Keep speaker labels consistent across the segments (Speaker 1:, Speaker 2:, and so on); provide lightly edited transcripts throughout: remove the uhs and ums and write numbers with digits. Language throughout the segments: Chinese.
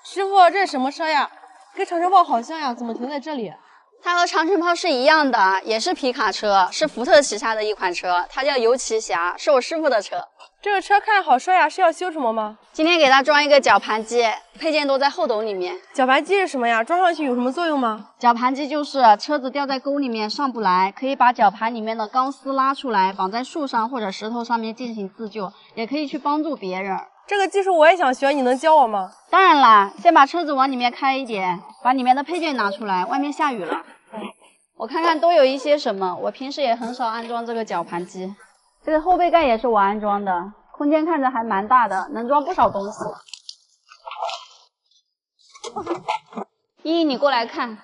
Speaker 1: 师傅，这是什么车呀？跟长城炮好像呀，怎么停在这里？
Speaker 2: 它和长城炮是一样的，也是皮卡车，是福特旗下的一款车，它叫游骑侠，是我师傅的车。
Speaker 1: 这个车看着好帅呀，是要修什么吗？
Speaker 2: 今天给它装一个绞盘机，配件都在后斗里面。
Speaker 1: 绞盘机是什么呀？装上去有什么作用吗？
Speaker 2: 绞盘机就是车子掉在沟里面上不来，可以把绞盘里面的钢丝拉出来，绑在树上或者石头上面进行自救，也可以去帮助别人。
Speaker 1: 这个技术我也想学，你能教我吗？
Speaker 2: 当然啦，先把车子往里面开一点，把里面的配件拿出来，外面下雨了。我看看都有一些什么，我平时也很少安装这个绞盘机。这个后背盖也是我安装的，空间看着还蛮大的，能装不少东西。依依，你过来看，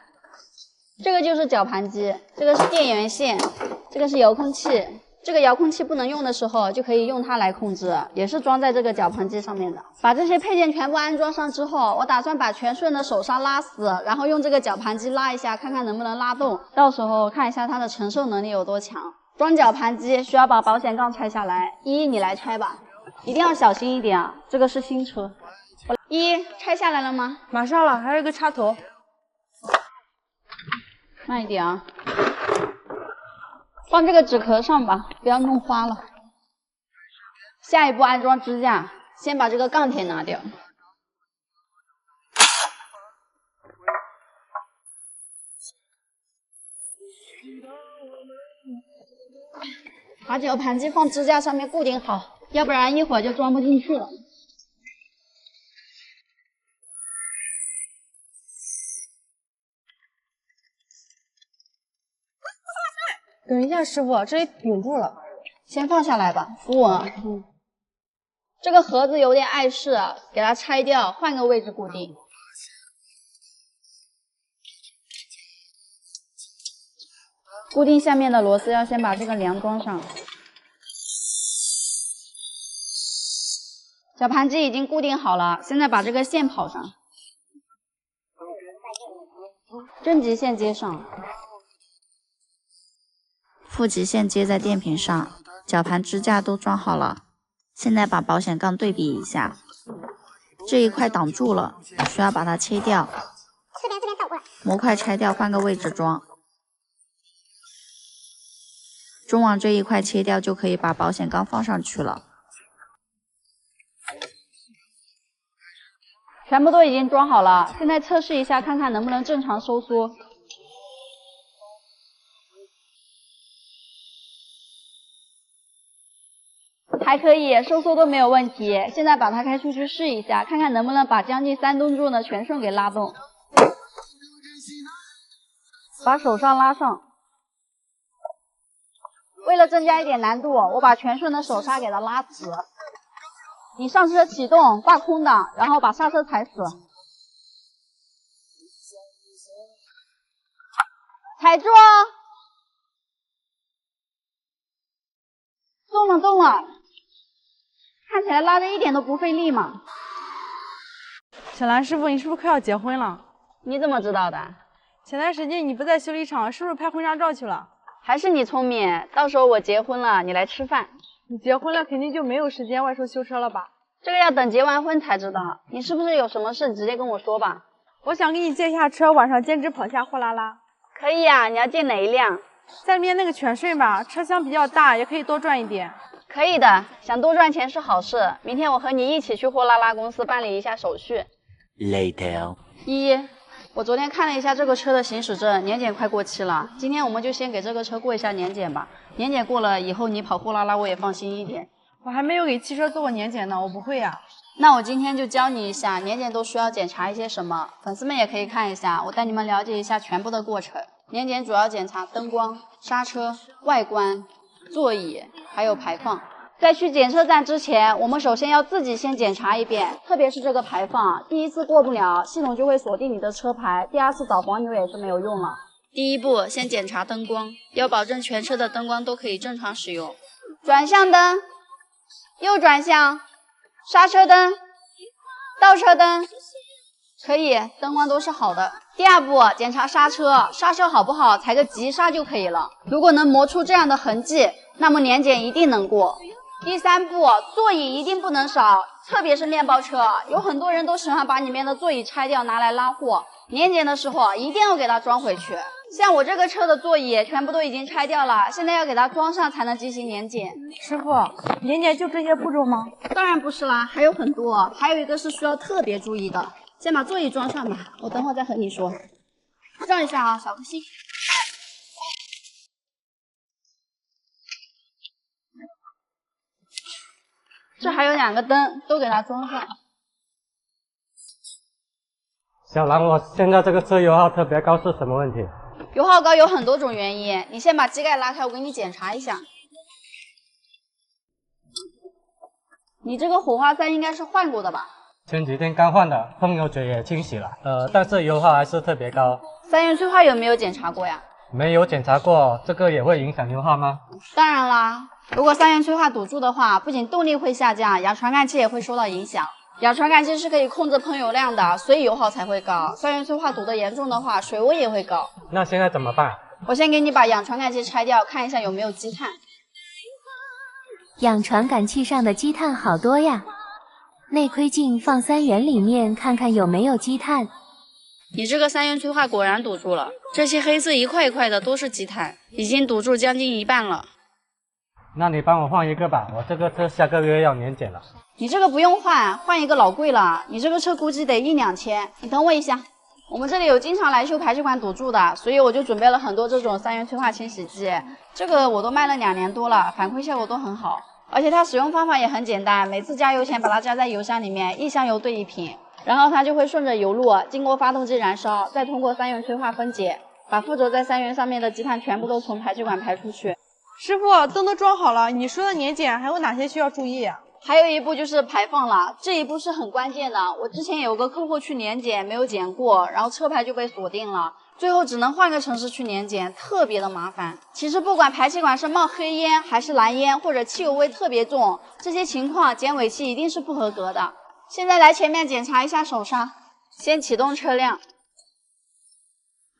Speaker 2: 这个就是绞盘机，这个是电源线，这个是遥控器。这个遥控器不能用的时候，就可以用它来控制，也是装在这个绞盘机上面的。把这些配件全部安装上之后，我打算把全顺的手刹拉死，然后用这个绞盘机拉一下，看看能不能拉动，到时候看一下它的承受能力有多强。装绞盘机需要把保险杠拆下来，依依你来拆吧，一定要小心一点啊，这个是新车。依依，拆下来了吗？
Speaker 1: 马上了，还有一个插头。
Speaker 2: 慢一点啊。放这个纸壳上吧，不要弄花了。下一步安装支架，先把这个钢铁拿掉。把绞盘机放支架上面固定好，要不然一会儿就装不进去了。
Speaker 1: 等一下，师傅，这里顶住了，
Speaker 2: 先放下来吧，扶稳。这个盒子有点碍事，给它拆掉，换个位置固定。固定下面的螺丝要先把这个梁装上。绞盘机已经固定好了，现在把这个线跑上，正极线接上。
Speaker 3: 负极线接在电瓶上，绞盘支架都装好了。现在把保险杠对比一下，这一块挡住了，需要把它切掉。
Speaker 4: 这边倒过来，
Speaker 3: 模块拆掉，换个位置装。中网这一块切掉，就可以把保险杠放上去了。
Speaker 2: 全部都已经装好了，现在测试一下，看看能不能正常收缩。还可以，收缩都没有问题。现在把它开出去试一下，看看能不能把将近3吨重的全顺给拉动。把手刹拉上。为了增加一点难度，我把全顺的手刹给它拉死。你上车启动，挂空档，然后把刹车踩死。踩住哦！动了动了。看起来拉着一点都不费力嘛。
Speaker 1: 小兰师傅，你是不是快要结婚了？
Speaker 2: 你怎么知道的？
Speaker 1: 前段时间你不在修理厂，是不是拍婚纱照去了？
Speaker 2: 还是你聪明，到时候我结婚了，你来吃饭。
Speaker 1: 你结婚了，肯定就没有时间外出修车了吧？
Speaker 2: 这个要等结完婚才知道。你是不是有什么事直接跟我说吧？
Speaker 1: 我想给你借一下车，晚上兼职跑下货拉拉。
Speaker 2: 可以啊，你要借哪一辆？
Speaker 1: 下面那个全顺吧，车厢比较大，也可以多赚一点。
Speaker 2: 可以的，想多赚钱是好事。明天我和你一起去货拉拉公司办理一下手续。
Speaker 5: Later。
Speaker 2: 依依，我昨天看了一下这个车的行驶证，年检快过期了。今天我们就先给这个车过一下年检吧。年检过了以后，你跑货拉拉我也放心一点。
Speaker 1: 我还没有给汽车做过年检呢，我不会呀。
Speaker 2: 那我今天就教你一下，年检都需要检查一些什么，粉丝们也可以看一下，我带你们了解一下全部的过程。年检主要检查灯光、刹车、外观、座椅，还有排放。在去检测站之前，我们首先要自己先检查一遍，特别是这个排放，第一次过不了，系统就会锁定你的车牌，第二次找黄牛也是没有用了。第一步，先检查灯光，要保证全车的灯光都可以正常使用。转向灯、右转向、刹车灯、倒车灯，可以，灯光都是好的。第二步，检查刹车，刹车好不好，踩个急刹就可以了。如果能磨出这样的痕迹，那么年检一定能过。第3步，座椅一定不能少，特别是面包车，有很多人都喜欢把里面的座椅拆掉拿来拉货，年检的时候一定要给它装回去。像我这个车的座椅全部都已经拆掉了，现在要给它装上才能进行年检。
Speaker 1: 师傅，年检就这些步骤吗？
Speaker 2: 当然不是啦，还有很多，还有一个是需要特别注意的。先把座椅装上吧，我等会儿再和你说。让一下啊，小颗星。这还有2个灯，都给它装上。
Speaker 4: 小兰，我现在这个车油耗特别高是什么问题？
Speaker 2: 油耗高有很多种原因，你先把机盖拉开，我给你检查一下。你这个火花塞应该是换过的吧？
Speaker 4: 前几天刚换的，风油嘴也清洗了，但是油耗还是特别高。
Speaker 2: 3元催化有没有检查过呀？
Speaker 4: 没有检查过，这个也会影响油耗吗？
Speaker 2: 当然啦，如果3元催化堵住的话，不仅动力会下降，氧传感器也会受到影响。氧传感器是可以控制喷油量的，所以油耗才会高。3元催化堵得严重的话，水温也会高。
Speaker 4: 那现在怎么办？
Speaker 2: 我先给你把氧传感器拆掉，看一下有没有积碳。
Speaker 5: 氧传感器上的积碳好多呀，内窥镜放3元里面看看有没有积碳。
Speaker 2: 你这个3元催化果然堵住了，这些黑色一块一块的都是积碳，已经堵住将近一半了。
Speaker 4: 那你帮我换一个吧，我这个车下个月要年检了。
Speaker 2: 你这个不用换，换一个老贵了，你这个车估计得1、2千。你等我一下，我们这里有经常来修排气管堵住的，所以我就准备了很多这种3元催化清洗剂，这个我都卖了2年多了，反馈效果都很好。而且它使用方法也很简单，每次加油前把它加在油箱里面，1箱油兑1瓶，然后它就会顺着油路经过发动机燃烧，再通过3元催化分解，把附着在3元上面的积碳全部都从排气管排出去。
Speaker 1: 师傅，灯都装好了，你说的年检还有哪些需要注意啊？
Speaker 2: 还有一步就是排放了，这一步是很关键的。我之前有个客户去年检没有检过，然后车牌就被锁定了，最后只能换个城市去年检，特别的麻烦。其实不管排气管是冒黑烟还是蓝烟，或者汽油味特别重，这些情况检尾气一定是不合格的。现在来前面检查一下手刹，先启动车辆，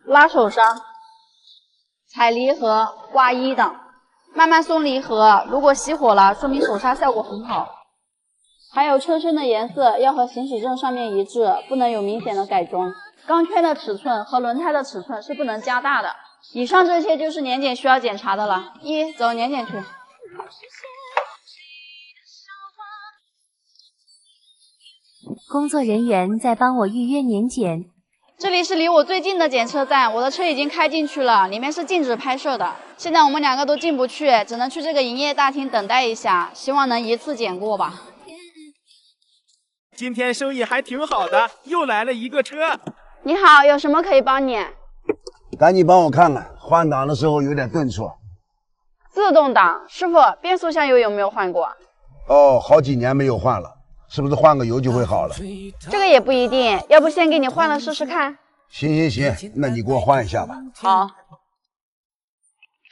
Speaker 2: 拉手刹，踩离合，挂1档。慢慢松离合，如果熄火了，说明手刹效果很好。还有车身的颜色要和行驶证上面一致，不能有明显的改装。钢圈的尺寸和轮胎的尺寸是不能加大的。以上这些就是年检需要检查的了。走年检去。
Speaker 5: 工作人员在帮我预约年检。
Speaker 2: 这里是离我最近的检测站，我的车已经开进去了，里面是禁止拍摄的。现在我们2个都进不去，只能去这个营业大厅等待一下，希望能一次检过吧。
Speaker 6: 今天生意还挺好的，又来了一个车。
Speaker 2: 你好，有什么可以帮你？
Speaker 7: 赶紧帮我看看，换挡的时候有点顿挫。
Speaker 2: 自动挡，师傅，变速箱油有没有换过？
Speaker 7: 哦，好几年没有换了，是不是换个油就会好了？
Speaker 2: 这个也不一定，要不先给你换了试试看？
Speaker 7: 行，那你给我换一下吧。
Speaker 2: 好。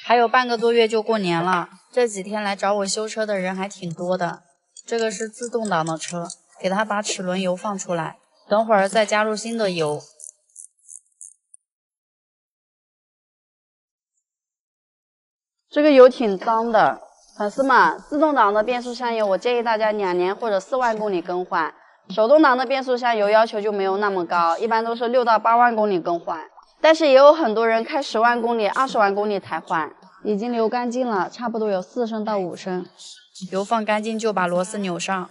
Speaker 2: 还有半个多月就过年了，这几天来找我修车的人还挺多的。这个是自动挡的车，给它把齿轮油放出来，等会儿再加入新的油。这个油挺脏的，粉丝们，自动挡的变速箱油我建议大家2年或者4万公里更换，手动挡的变速箱油要求就没有那么高，一般都是6到8万公里更换。但是也有很多人开10万公里、20万公里才换，已经流干净了，差不多有4升到5升。油放干净就把螺丝扭上。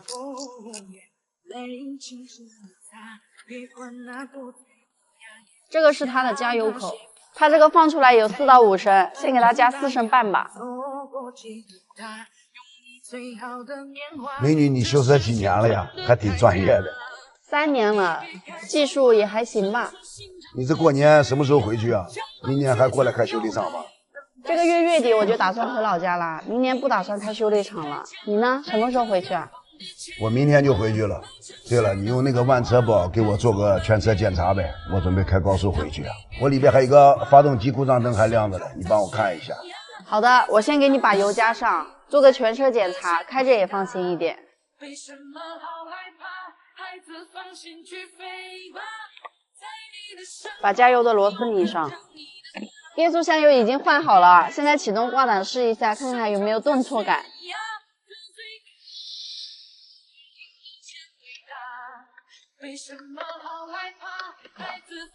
Speaker 2: 这个是它的加油口，它这个放出来有4到5升，先给它加4升半吧。
Speaker 7: 美女，你修车几年了呀？还挺专业的。
Speaker 2: 3年了，技术也还行吧。
Speaker 7: 你这过年什么时候回去啊？明年还过来开修理厂吗？
Speaker 2: 这个月月底我就打算回老家啦，明年不打算开修理厂了。你呢？什么时候回去啊？
Speaker 7: 我明天就回去了。对了，你用那个万车宝给我做个全车检查呗，我准备开高速回去啊。我里边还有一个发动机故障灯还亮着呢，你帮我看一下。
Speaker 2: 好的，我先给你把油加上，做个全车检查，开着也放心一点。把加油的螺丝拧上。变速箱油已经换好了，现在启动挂档试一下，看看有没有顿挫感。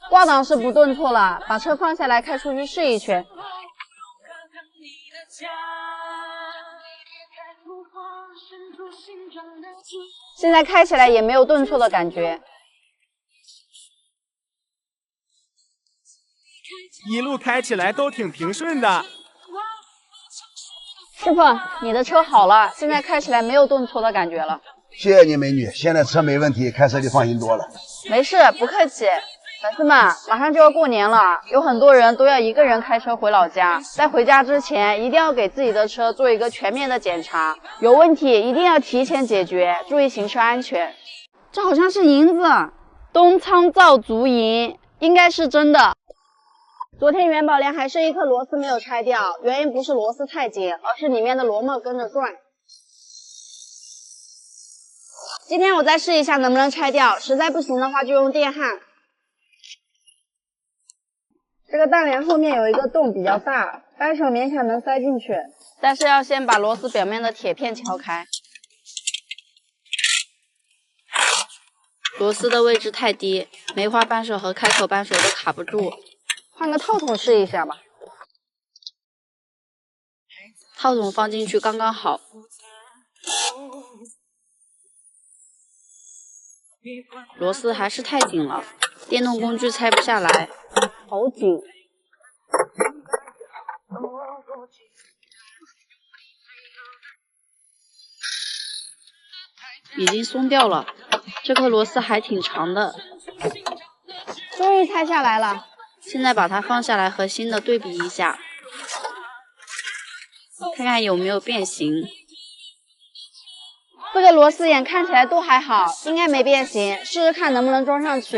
Speaker 2: 挂档是不顿挫了，把车放下来开出去试一圈。现在开起来也没有顿挫的感觉。
Speaker 6: 一路开起来都挺平顺的。
Speaker 2: 师傅，你的车好了，现在开起来没有顿挫的感觉了。
Speaker 7: 谢谢你美女，现在车没问题，开车就放心多了。
Speaker 2: 没事，不客气。粉丝们，马上就要过年了，有很多人都要一个人开车回老家，在回家之前一定要给自己的车做一个全面的检查，有问题一定要提前解决，注意行车安全。这好像是银子，东仓造足银，应该是真的。昨天元宝梁还是一颗螺丝没有拆掉，原因不是螺丝太紧，而是里面的螺帽跟着转。今天我再试一下能不能拆掉，实在不行的话就用电焊。这个大梁后面有一个洞比较大，单手勉强能塞进去，但是要先把螺丝表面的铁片敲开。
Speaker 3: 螺丝的位置太低，梅花扳手和开口扳手都卡不住。
Speaker 2: 换个套筒试一下吧。
Speaker 3: 套筒放进去刚刚好。螺丝还是太紧了，电动工具拆不下来。
Speaker 2: 好紧。
Speaker 3: 已经松掉了，这颗螺丝还挺长的。
Speaker 2: 终于拆下来了。
Speaker 3: 现在把它放下来和新的对比一下，看看有没有变形。
Speaker 2: 这个螺丝眼看起来都还好，应该没变形，试试看能不能装上去。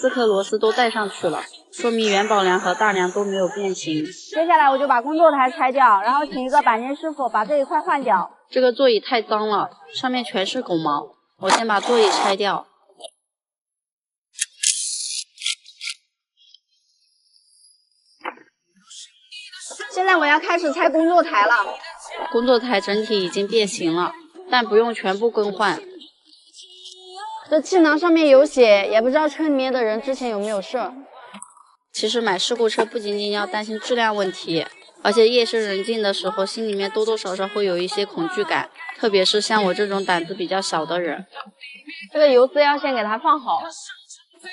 Speaker 3: 4颗螺丝都带上去了，说明元宝梁和大梁都没有变形。
Speaker 2: 接下来我就把工作台拆掉，然后请一个钣金师傅把这一块换掉。
Speaker 3: 这个座椅太脏了，上面全是狗毛，我先把座椅拆掉。
Speaker 2: 现在我要开始拆工作台了。
Speaker 3: 工作台整体已经变形了，但不用全部更换。
Speaker 2: 这气囊上面有血，也不知道车里面的人之前有没有事。
Speaker 3: 其实买事故车不仅仅要担心质量问题，而且夜深人静的时候，心里面多多少少会有一些恐惧感，特别是像我这种胆子比较小的人。
Speaker 2: 这个油丝要先给它放好。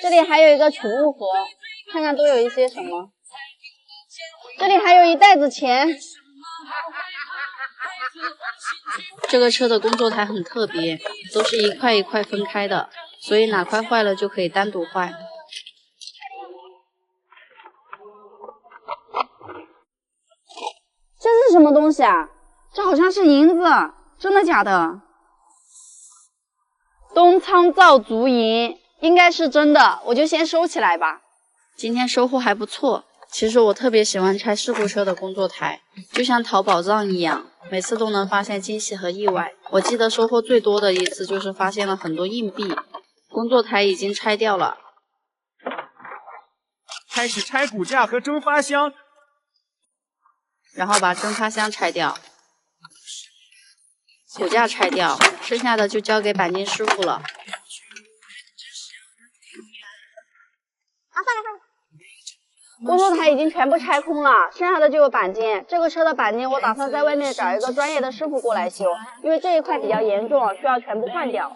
Speaker 2: 这里还有一个储物盒，看看都有一些什么。这里还有一袋子钱。
Speaker 3: 这个车的工作台很特别，都是一块一块分开的，所以哪块坏了就可以单独换。
Speaker 2: 这是什么东西啊？这好像是银子，真的假的？东仓造足银，应该是真的，我就先收起来吧。
Speaker 3: 今天收获还不错。其实我特别喜欢拆事故车的工作台，就像淘宝藏一样，每次都能发现惊喜和意外。我记得收获最多的一次就是发现了很多硬币。工作台已经拆掉了，
Speaker 6: 开始拆骨架和蒸发箱，
Speaker 3: 然后把蒸发箱拆掉，骨架拆掉，剩下的就交给钣金师傅了。
Speaker 2: 工作台已经全部拆空了，剩下的就有钣金。这个车的钣金我打算在外面找一个专业的师傅过来修，因为这一块比较严重，需要全部换掉。